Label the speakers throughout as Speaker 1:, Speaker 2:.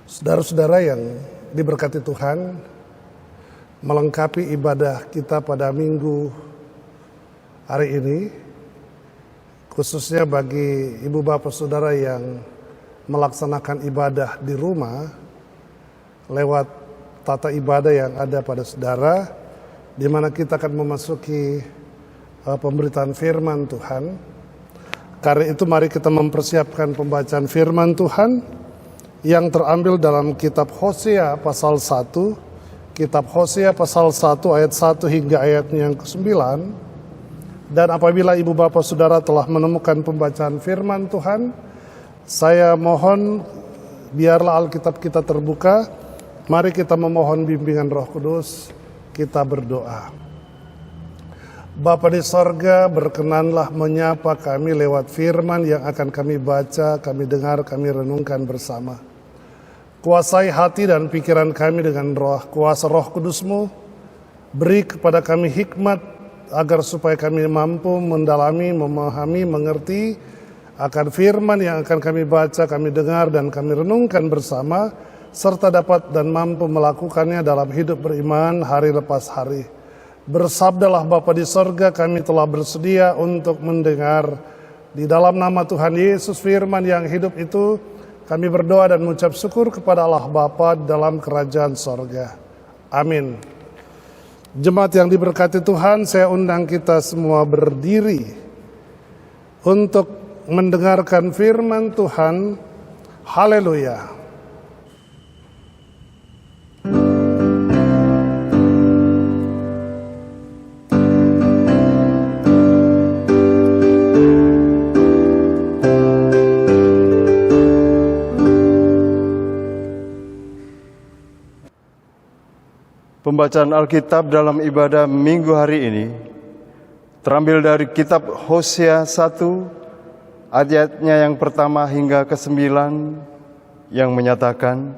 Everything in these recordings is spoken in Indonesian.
Speaker 1: Saudara-saudara yang diberkati Tuhan, melengkapi ibadah kita pada minggu hari ini, khususnya bagi ibu bapak saudara yang melaksanakan ibadah di rumah lewat tata ibadah yang ada pada saudara, di mana kita akan memasuki pemberitaan firman Tuhan. Karena itu mari kita mempersiapkan pembacaan firman Tuhan yang terambil dalam kitab Hosea pasal 1, kitab Hosea pasal 1 ayat 1 hingga ayatnya yang ke-9. Dan apabila ibu bapak saudara telah menemukan pembacaan firman Tuhan, saya mohon biarlah Alkitab kita terbuka. Mari kita memohon bimbingan Roh Kudus, kita berdoa. Bapa di sorga, berkenanlah menyapa kami lewat firman yang akan kami baca, kami dengar, kami renungkan bersama. Kuasai hati dan pikiran kami dengan kuasa Roh Kudus-Mu. Beri kepada kami hikmat agar supaya kami mampu mendalami, memahami, mengerti akan firman yang akan kami baca, kami dengar, dan kami renungkan bersama, serta dapat dan mampu melakukannya dalam hidup beriman hari lepas hari. Bersabdalah Bapa di sorga, kami telah bersedia untuk mendengar. Di dalam nama Tuhan Yesus firman yang hidup itu, kami berdoa dan mengucap syukur kepada Allah Bapa dalam kerajaan sorga. Amin. Jemaat yang diberkati Tuhan, saya undang kita semua berdiri untuk mendengarkan firman Tuhan. Haleluya.
Speaker 2: Pembacaan Alkitab dalam ibadah minggu hari ini terambil dari kitab Hosea 1 ayatnya yang pertama hingga ke-9 yang menyatakan,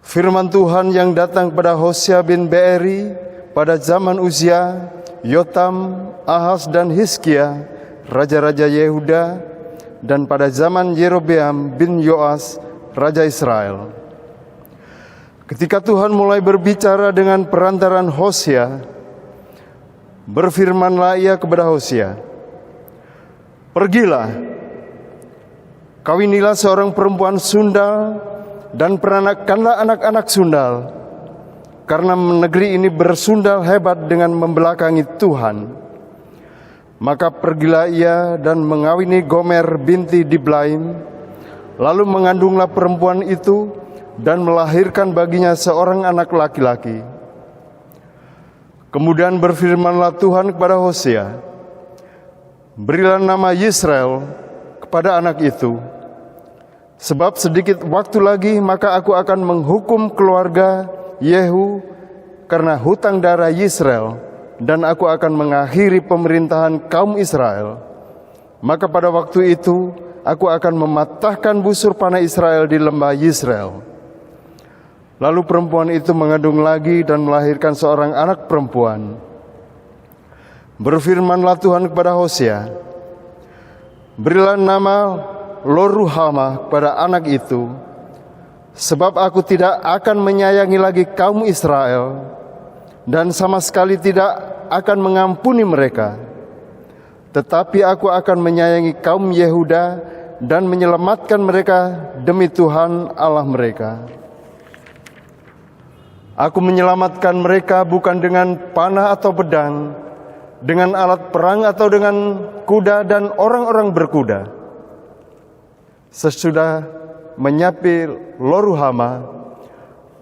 Speaker 2: firman Tuhan yang datang pada Hosea bin Beeri pada zaman Uzia, Yotam, Ahaz dan Hizkia, raja-raja Yehuda, dan pada zaman Yerobeam bin Yoas, raja Israel. Ketika Tuhan mulai berbicara dengan perantaran Hosea, berfirmanlah Ia kepada Hosea, pergilah, kawinilah seorang perempuan sundal dan peranakkanlah anak-anak sundal, karena negeri ini bersundal hebat dengan membelakangi Tuhan. Maka pergilah ia dan mengawini Gomer binti Diblaim, lalu mengandunglah perempuan itu dan melahirkan baginya seorang anak laki-laki. Kemudian berfirmanlah Tuhan kepada Hosea, berilah nama Yisrael kepada anak itu, sebab sedikit waktu lagi maka aku akan menghukum keluarga Yehu karena hutang darah Yisrael, dan aku akan mengakhiri pemerintahan kaum Israel. Maka pada waktu itu aku akan mematahkan busur panah Israel di lembah Yisrael. Lalu perempuan itu mengandung lagi dan melahirkan seorang anak perempuan. Berfirmanlah Tuhan kepada Hosea, berilah nama Lo-ruhama kepada anak itu, sebab aku tidak akan menyayangi lagi kaum Israel, dan sama sekali tidak akan mengampuni mereka. Tetapi aku akan menyayangi kaum Yehuda dan menyelamatkan mereka demi Tuhan Allah mereka. Aku menyelamatkan mereka bukan dengan panah atau pedang, dengan alat perang atau dengan kuda dan orang-orang berkuda. Sesudah menyapi Lo-ruhama,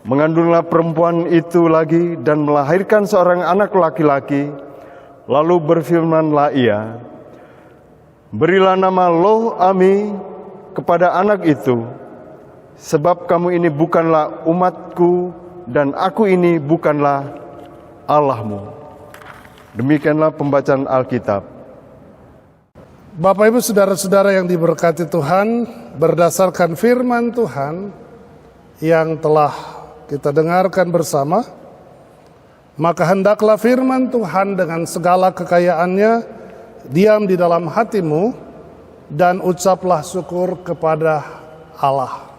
Speaker 2: mengandunglah perempuan itu lagi dan melahirkan seorang anak laki-laki. Lalu berfirmanlah ia, berilah nama Lo-ami kepada anak itu, sebab kamu ini bukanlah umatku dan aku ini bukanlah Allahmu. Demikianlah pembacaan Alkitab.
Speaker 1: Bapak Ibu saudara-saudara yang diberkati Tuhan, berdasarkan firman Tuhan yang telah kita dengarkan bersama, maka hendaklah firman Tuhan dengan segala kekayaannya diam di dalam hatimu dan ucaplah syukur kepada Allah.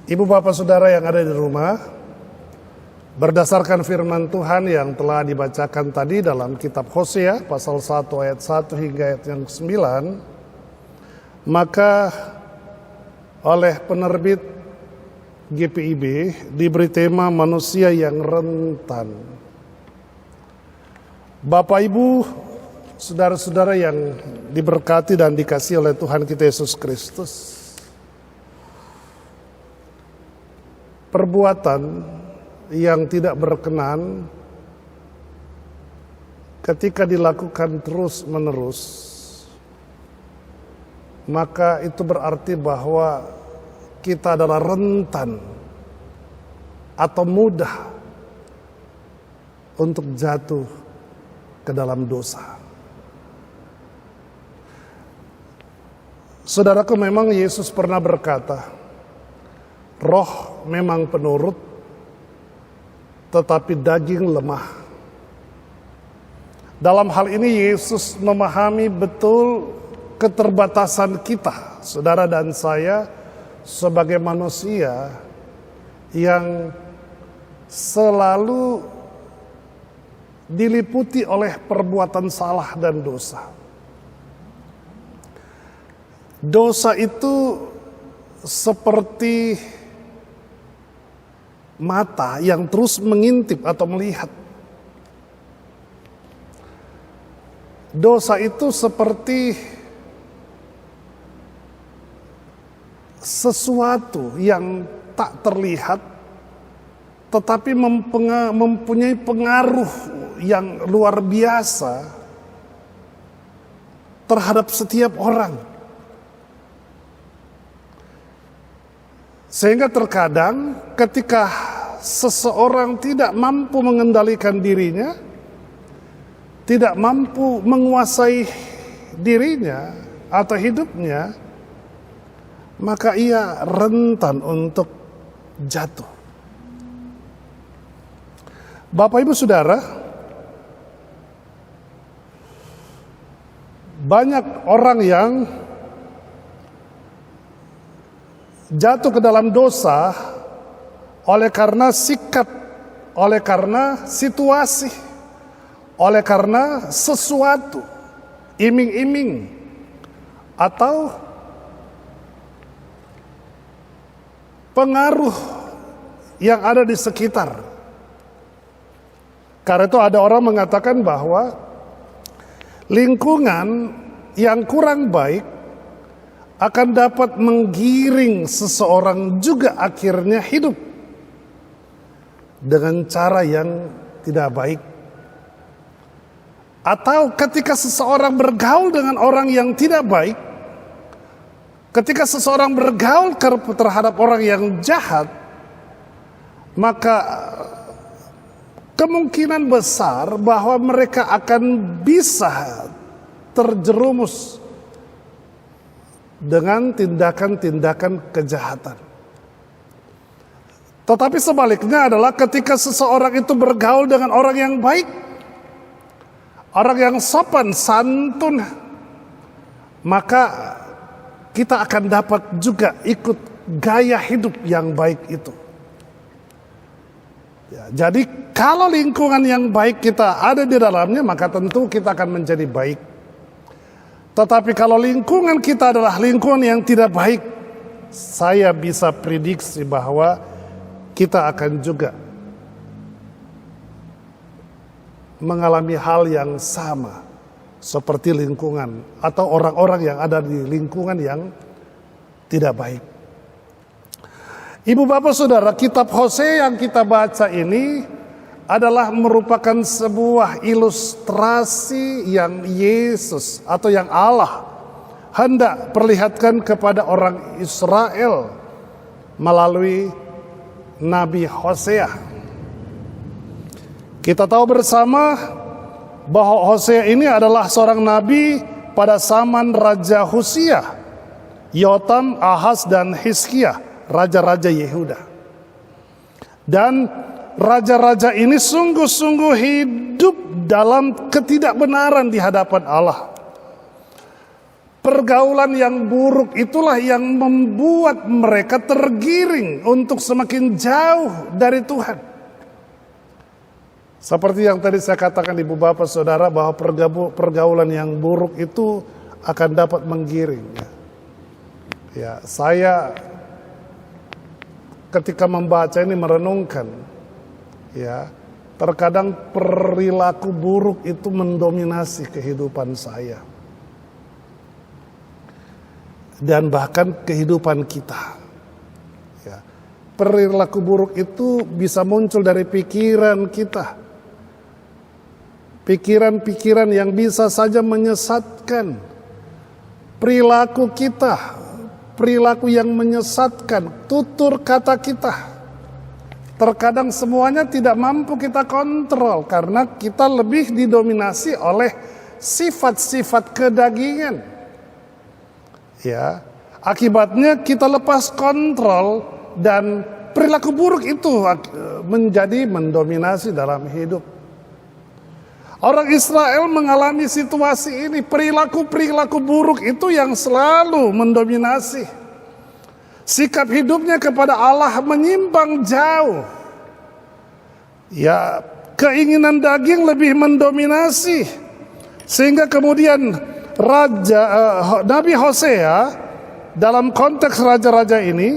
Speaker 1: Ibu bapak saudara yang ada di rumah, berdasarkan firman Tuhan yang telah dibacakan tadi dalam kitab Hosea pasal 1 ayat 1 hingga ayat yang 9, maka oleh penerbit GPIB diberi tema manusia yang rentan. Bapak Ibu, saudara-saudara yang diberkati dan dikasihi oleh Tuhan kita Yesus Kristus, perbuatan yang tidak berkenan ketika dilakukan terus-menerus, maka itu berarti bahwa kita adalah rentan atau mudah untuk jatuh ke dalam dosa. Saudaraku, memang Yesus pernah berkata, roh memang penurut, tetapi daging lemah. Dalam hal ini Yesus memahami betul keterbatasan kita, saudara dan saya, sebagai manusia yang selalu diliputi oleh perbuatan salah dan dosa. Dosa itu seperti mata yang terus mengintip atau melihat. Dosa itu seperti sesuatu yang tak terlihat, tetapi mempunyai pengaruh yang luar biasa terhadap setiap orang. Sehingga terkadang ketika seseorang tidak mampu mengendalikan dirinya, tidak mampu menguasai dirinya atau hidupnya, maka ia rentan untuk jatuh. Bapak Ibu Saudara, banyak orang yang jatuh ke dalam dosa oleh karena sikap, oleh karena situasi, oleh karena sesuatu, iming-iming, atau pengaruh yang ada di sekitar. Karena itu ada orang mengatakan bahwa lingkungan yang kurang baik akan dapat menggiring seseorang juga akhirnya hidup dengan cara yang tidak baik. Atau ketika seseorang bergaul dengan orang yang tidak baik, ketika seseorang bergaul terhadap orang yang jahat, maka kemungkinan besar bahwa mereka akan bisa terjerumus dengan tindakan-tindakan kejahatan. Tetapi sebaliknya adalah ketika seseorang itu bergaul dengan orang yang baik, orang yang sopan santun, maka kita akan dapat juga ikut gaya hidup yang baik itu. Ya, jadi kalau lingkungan yang baik kita ada di dalamnya, maka tentu kita akan menjadi baik. Tetapi kalau lingkungan kita adalah lingkungan yang tidak baik, saya bisa prediksi bahwa kita akan juga mengalami hal yang sama seperti lingkungan atau orang-orang yang ada di lingkungan yang tidak baik. Ibu bapak saudara, kitab Hosea yang kita baca ini adalah merupakan sebuah ilustrasi yang Yesus atau yang Allah hendak perlihatkan kepada orang Israel melalui Nabi Hosea. Kita tahu bersama bahwa Hosea ini adalah seorang nabi pada zaman Raja Hosea, Yotam, Ahaz, dan Hizkia, raja-raja Yehuda. Dan raja-raja ini sungguh-sungguh hidup dalam ketidakbenaran di hadapan Allah. Pergaulan yang buruk itulah yang membuat mereka tergiring untuk semakin jauh dari Tuhan. Seperti yang tadi saya katakan ibu bapak saudara, bahwa pergaulan yang buruk itu akan dapat menggiring. Ya, saya ketika membaca ini merenungkan, ya, terkadang perilaku buruk itu mendominasi kehidupan saya. Dan bahkan kehidupan kita. Ya. Perilaku buruk itu bisa muncul dari pikiran kita. Pikiran-pikiran yang bisa saja menyesatkan. Perilaku kita, perilaku yang menyesatkan, tutur kata kita. Terkadang semuanya tidak mampu kita kontrol karena kita lebih didominasi oleh sifat-sifat kedagingan. Ya, akibatnya kita lepas kontrol dan perilaku buruk itu menjadi mendominasi dalam hidup. Orang Israel mengalami situasi ini, perilaku buruk itu yang selalu mendominasi. Sikap hidupnya kepada Allah menyimpang jauh. Ya, keinginan daging lebih mendominasi. Sehingga kemudian Nabi Hosea dalam konteks raja-raja ini,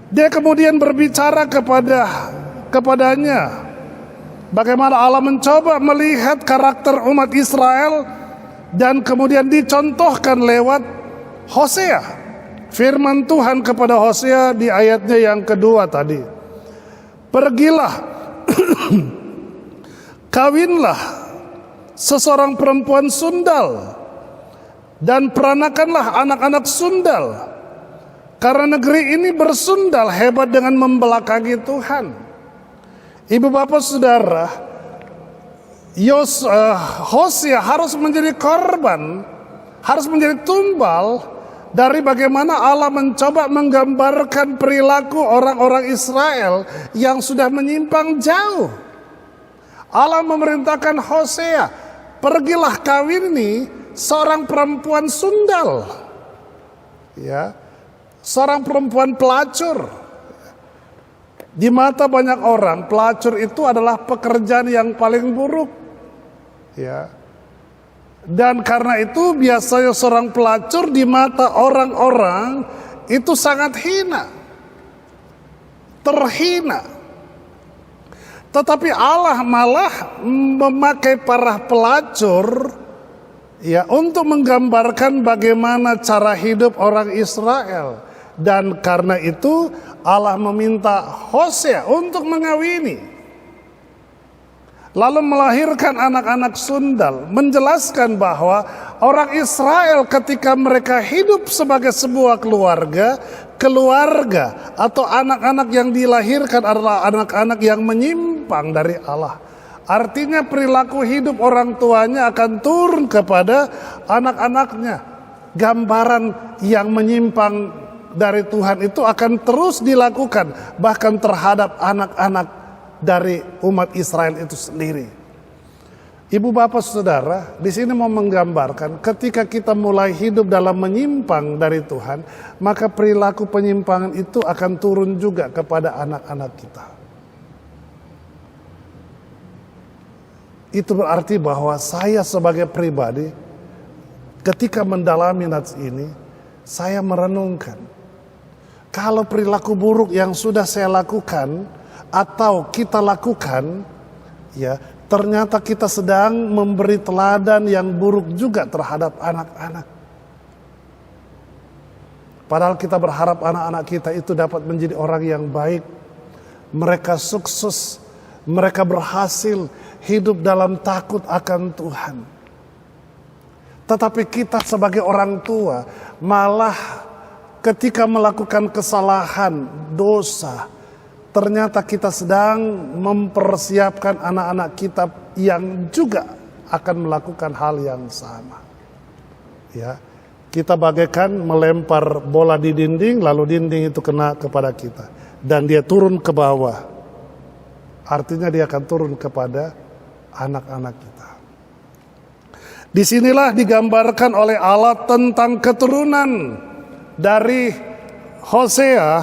Speaker 1: dia kemudian berbicara kepadanya bagaimana Allah mencoba melihat karakter umat Israel, dan kemudian dicontohkan lewat Hosea. Firman Tuhan kepada Hosea di ayatnya yang kedua tadi, pergilah kawinlah seseorang perempuan sundal dan peranakanlah anak-anak sundal, karena negeri ini bersundal hebat dengan membelakangi Tuhan. Ibu bapak saudara, Hosea harus menjadi korban, harus menjadi tumbal dari bagaimana Allah mencoba menggambarkan perilaku orang-orang Israel yang sudah menyimpang jauh. Allah memerintahkan Hosea, pergilah kawini seorang perempuan sundal, ya, seorang perempuan pelacur. Di mata banyak orang, pelacur itu adalah pekerjaan yang paling buruk, ya. Dan karena itu biasanya seorang pelacur di mata orang-orang itu sangat hina, terhina. Tetapi Allah malah memakai para pelacur, ya, untuk menggambarkan bagaimana cara hidup orang Israel. Dan karena itu Allah meminta Hosea untuk mengawini, lalu melahirkan anak-anak sundal, menjelaskan bahwa orang Israel ketika mereka hidup sebagai sebuah keluarga atau anak-anak yang dilahirkan adalah anak-anak yang menyimpang dari Allah. Artinya perilaku hidup orang tuanya akan turun kepada anak-anaknya. Gambaran yang menyimpang dari Tuhan itu akan terus dilakukan bahkan terhadap anak-anak dari umat Israel itu sendiri. Ibu bapak saudara, di sini mau menggambarkan ketika kita mulai hidup dalam menyimpang dari Tuhan, maka perilaku penyimpangan itu akan turun juga kepada anak-anak kita. Itu berarti bahwa saya sebagai pribadi ketika mendalami nats ini, saya merenungkan kalau perilaku buruk yang sudah saya lakukan atau kita lakukan, ya, ternyata kita sedang memberi teladan yang buruk juga terhadap anak-anak. Padahal kita berharap anak-anak kita itu dapat menjadi orang yang baik. Mereka sukses, mereka berhasil hidup dalam takut akan Tuhan. Tetapi kita sebagai orang tua malah ketika melakukan kesalahan, dosa, ternyata kita sedang mempersiapkan anak-anak kita yang juga akan melakukan hal yang sama. Ya, kita bagaikan melempar bola di dinding, lalu dinding itu kena kepada kita dan dia turun ke bawah. Artinya dia akan turun kepada anak-anak kita. Disinilah digambarkan oleh Allah tentang keturunan dari Hosea,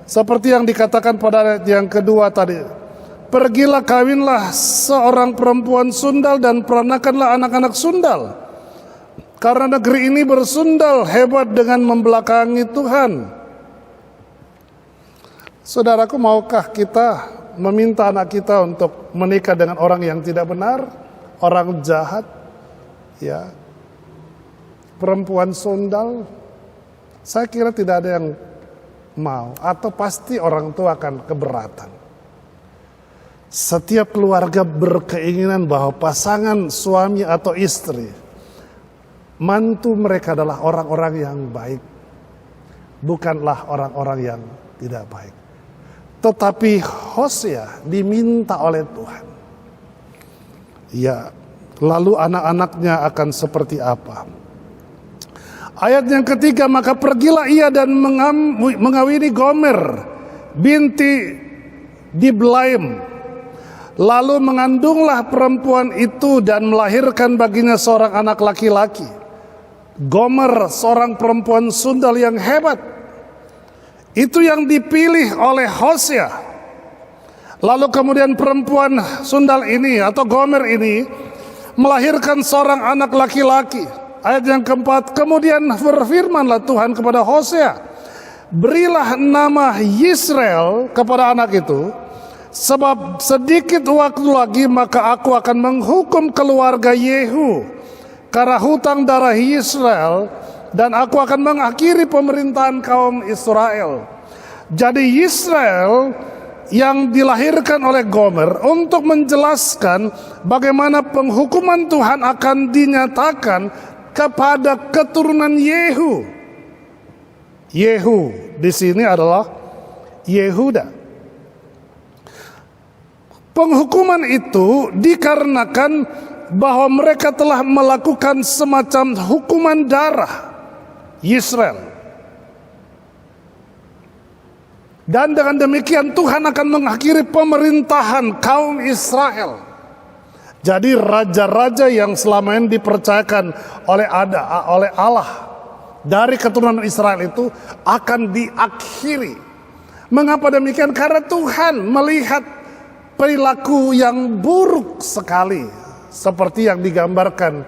Speaker 1: seperti yang dikatakan pada ayat yang kedua tadi. Pergilah kawinlah seorang perempuan sundal dan peranakanlah anak-anak sundal, karena negeri ini bersundal hebat dengan membelakangi Tuhan. Saudaraku, maukah kita meminta anak kita untuk menikah dengan orang yang tidak benar, orang jahat, ya, perempuan sundal? Saya kira tidak ada yang mau, atau pasti orang tua akan keberatan. Setiap keluarga berkeinginan bahwa pasangan suami atau istri, mantu mereka adalah orang-orang yang baik, bukanlah orang-orang yang tidak baik. Tetapi Hosea diminta oleh Tuhan, ya, lalu anak-anaknya akan seperti apa? Ayat yang ketiga, maka pergilah ia dan mengawini Gomer binti Diblaim. Lalu mengandunglah perempuan itu dan melahirkan baginya seorang anak laki-laki. Gomer seorang perempuan sundal yang hebat. Itu yang dipilih oleh Hosea. Lalu kemudian perempuan sundal ini atau Gomer ini melahirkan seorang anak laki-laki. Ayat yang keempat, kemudian berfirmanlah Tuhan kepada Hosea, berilah nama Yisrael kepada anak itu, sebab sedikit waktu lagi maka aku akan menghukum keluarga Yehu karena hutang darah Yisrael, dan aku akan mengakhiri pemerintahan kaum Israel. Jadi Yisrael yang dilahirkan oleh Gomer untuk menjelaskan bagaimana penghukuman Tuhan akan dinyatakan kepada keturunan Yehu. Yehu di sini adalah Yehuda. Penghukuman itu dikarenakan bahwa mereka telah melakukan semacam hukuman darah Israel. Dan dengan demikian Tuhan akan mengakhiri pemerintahan kaum Israel. Jadi raja-raja yang selama ini dipercayakan oleh Allah dari keturunan Israel itu akan diakhiri. Mengapa demikian? Karena Tuhan melihat perilaku yang buruk sekali, seperti yang digambarkan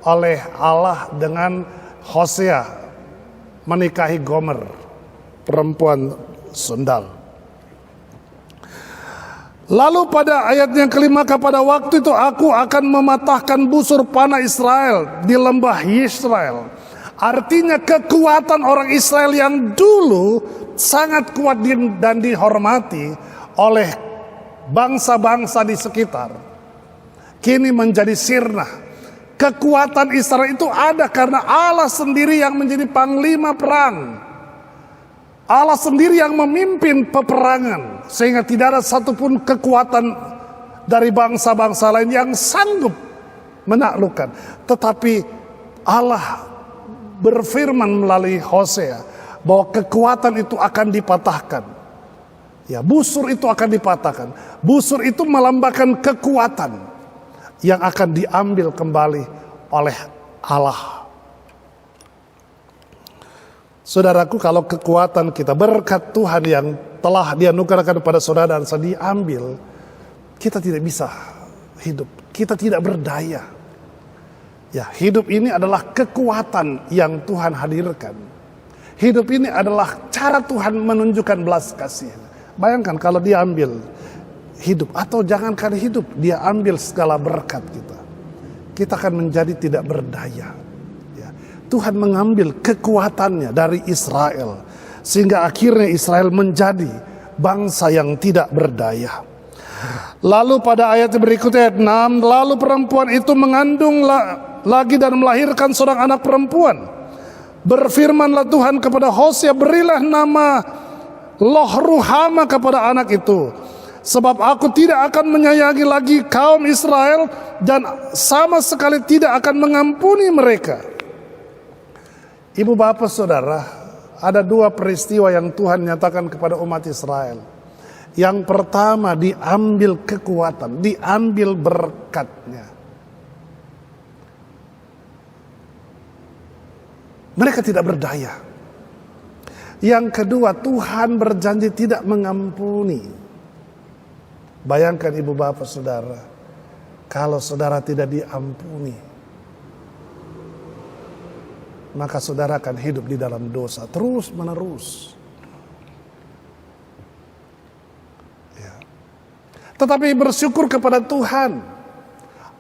Speaker 1: oleh Allah dengan Hosea menikahi Gomer, perempuan sundal. Lalu pada ayat yang kelima, pada waktu itu aku akan mematahkan busur panah Israel di lembah Yisrael. Artinya kekuatan orang Israel yang dulu sangat kuat dan dihormati oleh bangsa-bangsa di sekitar, kini menjadi sirna. Kekuatan Israel itu ada karena Allah sendiri yang menjadi panglima perang. Allah sendiri yang memimpin peperangan, sehingga tidak ada satupun kekuatan dari bangsa-bangsa lain yang sanggup menaklukkan. Tetapi Allah berfirman melalui Hosea bahwa kekuatan itu akan dipatahkan. Ya, busur itu akan dipatahkan. Busur itu melambangkan kekuatan yang akan diambil kembali oleh Allah. Saudaraku, kalau kekuatan kita, berkat Tuhan yang telah dianugerahkan kepada saudara dan saya diambil, kita tidak bisa hidup, kita tidak berdaya. Ya, hidup ini adalah kekuatan yang Tuhan hadirkan. Hidup ini adalah cara Tuhan menunjukkan belas kasih. Bayangkan kalau dia ambil hidup, atau jangankan hidup, dia ambil segala berkat kita, kita akan menjadi tidak berdaya. Tuhan mengambil kekuatannya dari Israel, sehingga akhirnya Israel menjadi bangsa yang tidak berdaya. Lalu pada ayat berikutnya, ayat 6, lalu perempuan itu mengandung lagi dan melahirkan seorang anak perempuan. Berfirmanlah Tuhan kepada Hosea, berilah nama Lohruhama kepada anak itu, sebab aku tidak akan menyayangi lagi kaum Israel dan sama sekali tidak akan mengampuni mereka. Ibu bapak saudara, ada dua peristiwa yang Tuhan nyatakan kepada umat Israel. Yang pertama, diambil kekuatan, diambil berkatnya. Mereka tidak berdaya. Yang kedua, Tuhan berjanji tidak mengampuni. Bayangkan ibu bapak saudara, kalau saudara tidak diampuni, maka saudara akan hidup di dalam dosa terus menerus. Ya. Tetapi bersyukur kepada Tuhan,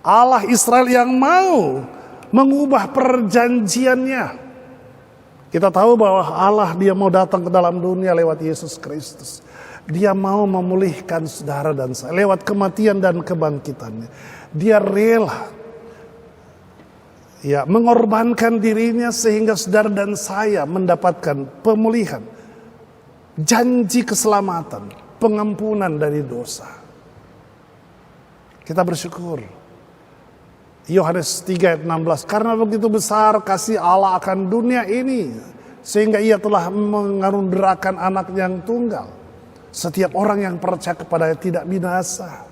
Speaker 1: Allah Israel yang mau mengubah perjanjiannya. Kita tahu bahwa Allah dia mau datang ke dalam dunia lewat Yesus Kristus. Dia mau memulihkan saudara dan saya lewat kematian dan kebangkitannya. Dia rela ya mengorbankan dirinya sehingga saudara dan saya mendapatkan pemulihan, janji keselamatan, pengampunan dari dosa. Kita bersyukur. Yohanes 3 ayat 16, karena begitu besar kasih Allah akan dunia ini, sehingga ia telah mengaruniakan anak yang tunggal. Setiap orang yang percaya kepadanya tidak binasa,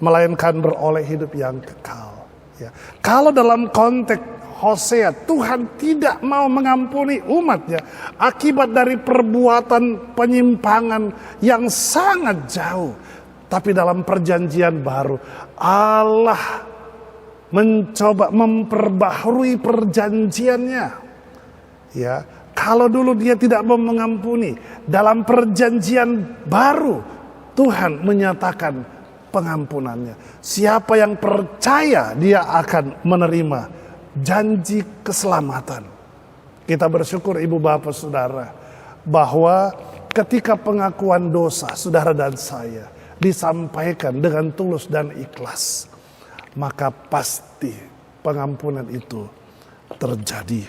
Speaker 1: melainkan beroleh hidup yang kekal. Ya. Kalau dalam konteks Hosea, Tuhan tidak mau mengampuni umatnya akibat dari perbuatan penyimpangan yang sangat jauh. Tapi dalam perjanjian baru, Allah mencoba memperbaharui perjanjiannya. Ya, kalau dulu dia tidak mau mengampuni, dalam perjanjian baru Tuhan menyatakan pengampunannya. Siapa yang percaya dia akan menerima janji keselamatan. Kita bersyukur ibu bapak saudara bahwa ketika pengakuan dosa saudara dan saya disampaikan dengan tulus dan ikhlas, maka pasti pengampunan itu terjadi.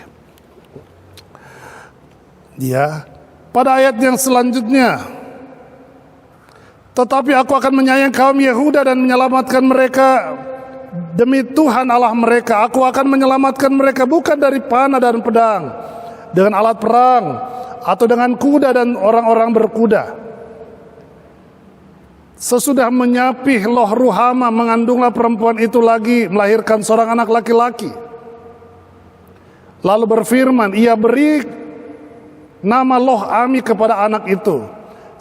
Speaker 1: Ya, pada ayat yang selanjutnya, tetapi aku akan menyayangi kaum Yehuda dan menyelamatkan mereka demi Tuhan Allah mereka. Aku akan menyelamatkan mereka bukan dari panah dan pedang, dengan alat perang, atau dengan kuda dan orang-orang berkuda. Sesudah menyapih Loh Ruhama, mengandunglah perempuan itu lagi melahirkan seorang anak laki-laki. Lalu berfirman, ia beri nama Loh Ami kepada anak itu,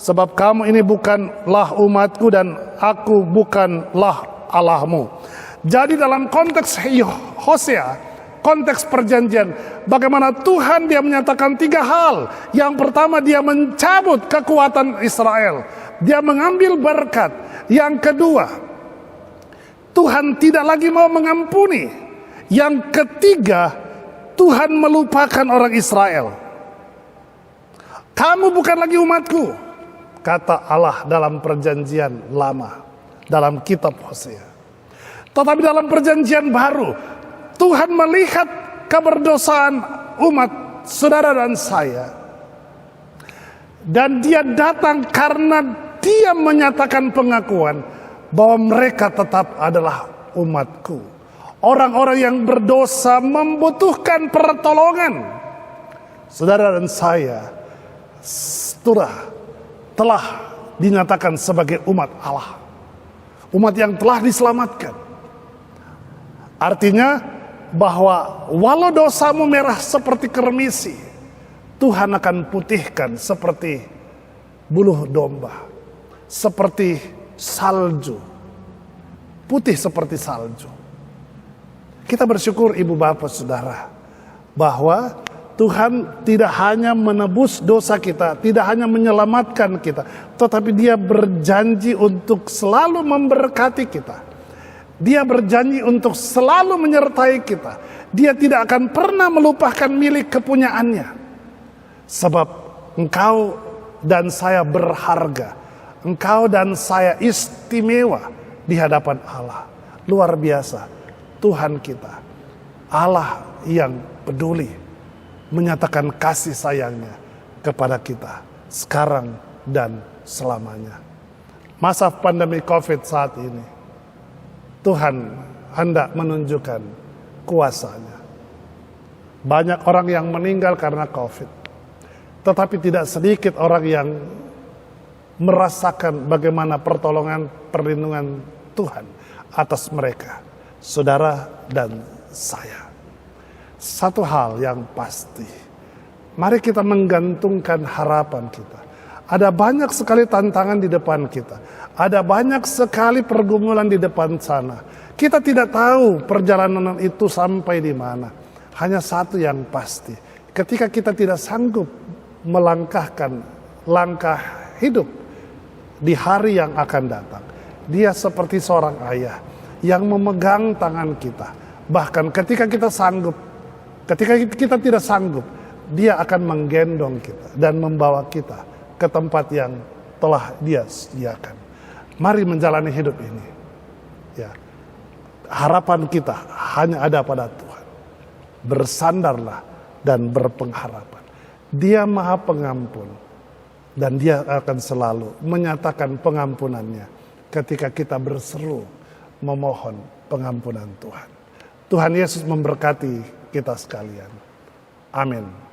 Speaker 1: sebab kamu ini bukanlah umatku dan aku bukanlah Allahmu. Jadi dalam konteks Hosea, konteks perjanjian, bagaimana Tuhan dia menyatakan 3 hal. Yang pertama, dia mencabut kekuatan Israel, dia mengambil berkat. Yang kedua, Tuhan tidak lagi mau mengampuni. Yang ketiga, Tuhan melupakan orang Israel. Kamu bukan lagi umatku, kata Allah dalam perjanjian lama, dalam kitab Hosea. Tetapi dalam perjanjian baru, Tuhan melihat keberdosaan umat saudara dan saya, dan dia datang karena dia menyatakan pengakuan bahwa mereka tetap adalah umatku. Orang-orang yang berdosa membutuhkan pertolongan. Saudara dan saya telah dinyatakan sebagai umat Allah, umat yang telah diselamatkan. Artinya bahwa walau dosamu merah seperti kermisi, Tuhan akan putihkan seperti buluh domba, seperti salju, putih seperti salju. Kita bersyukur ibu bapak saudara bahwa Tuhan tidak hanya menebus dosa kita, tidak hanya menyelamatkan kita, tetapi dia berjanji untuk selalu memberkati kita. Dia berjanji untuk selalu menyertai kita. Dia tidak akan pernah melupakan milik kepunyaannya. Sebab engkau dan saya berharga. Engkau dan saya istimewa di hadapan Allah. Luar biasa. Tuhan kita, Allah yang peduli, menyatakan kasih sayangnya kepada kita sekarang dan selamanya. Masa pandemi COVID saat ini, Tuhan hendak menunjukkan kuasa-Nya. Banyak orang yang meninggal karena COVID, tetapi tidak sedikit orang yang merasakan bagaimana pertolongan, perlindungan Tuhan atas mereka, saudara dan saya. satu hal yang pasti. Mari kita menggantungkan harapan kita. Ada banyak sekali tantangan di depan kita. Ada banyak sekali pergumulan di depan sana. Kita tidak tahu perjalanan itu sampai di mana. Hanya satu yang pasti. Ketika kita tidak sanggup melangkahkan langkah hidup di hari yang akan datang, Dia seperti seorang ayah yang memegang tangan kita. Bahkan ketika kita sanggup, ketika kita tidak sanggup, Dia akan menggendong kita dan membawa kita ke tempat yang telah Dia sediakan. Mari menjalani hidup ini. Ya, harapan kita hanya ada pada Tuhan. Bersandarlah dan berpengharapan. Dia Maha Pengampun dan Dia akan selalu menyatakan pengampunannya ketika kita berseru memohon pengampunan Tuhan. Tuhan Yesus memberkati kita sekalian. Amin.